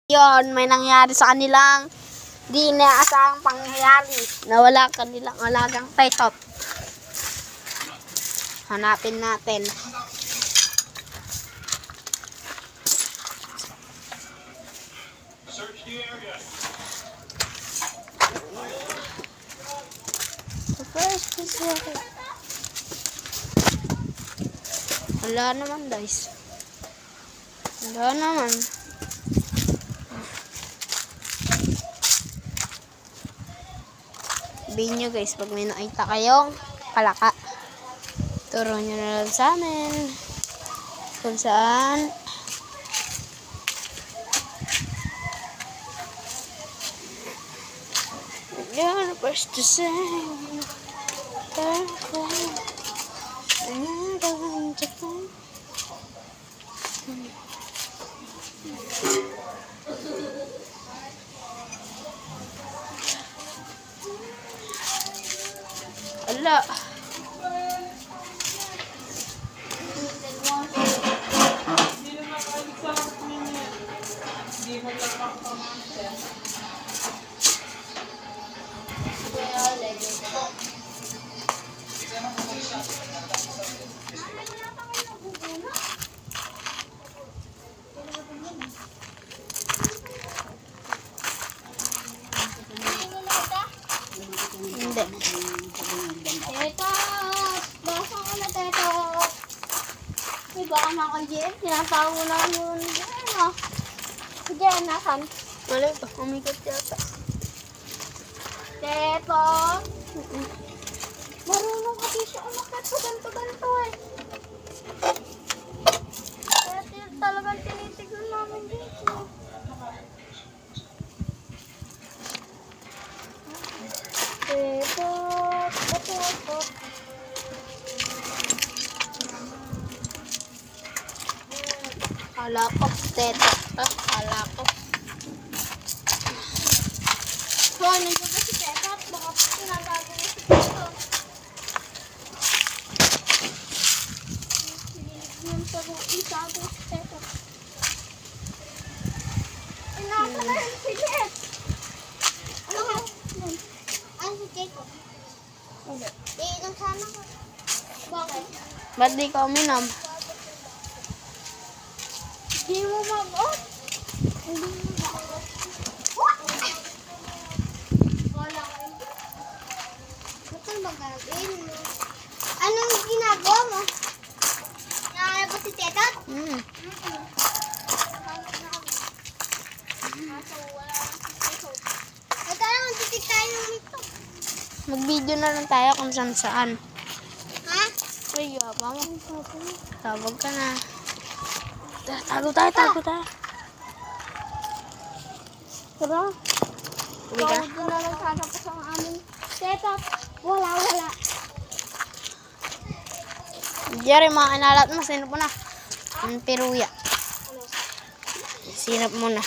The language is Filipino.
Yon, may nangyari sa kanilang di inaasahang pangyayari. Nawala kanilang alagang tetot. Hanapin natin. Search the area. Wala naman, guys. Wala naman. Sabihin nyo, guys, pag may nakita kayong palaka, turo nyo na lang sa amin kung saan you're the first to say ala. Hindi. Basa ko na teto. May baka na kay Jen. Sinasawa na yun. Ano? Si Jen, nasan? Wala ito. Umikot yata. Teto. Marunong kasi siya umakit sa ganto-ganto eh. Kaya talagang tinitignan namin dito. Teto. Teto. Kala ko. Teto. Kala ko. So, nandiyan ba si Teto? Baka sinagago na si Teto. Sinignan pa rin isago si Teto. Inasa na rin si Jet. Ano ka? Ano si Teto? Hindi. Iinom sana ko. Bakit? Ba't di ka uminom? Hindi mo mag-off. Hindi mo mag-off. Wala kayo. Ba't ang magagawin mo? Anong ginagawa mo? Nakakala ba si Tetot? Kaso wala lang si Tetot. Ay, tara, magtitig tayo nito. Mag-video na lang tayo kung saan saan. Ha? Ay, yapa mo. Tawag ka na. Tago tayo. Tara. Uwi ka na. Tawag na lang sana pa sa amin. Tetot, wala. Jerry, mga inalat mo. Sinap mo na. Ang piruya. Sinap mo na.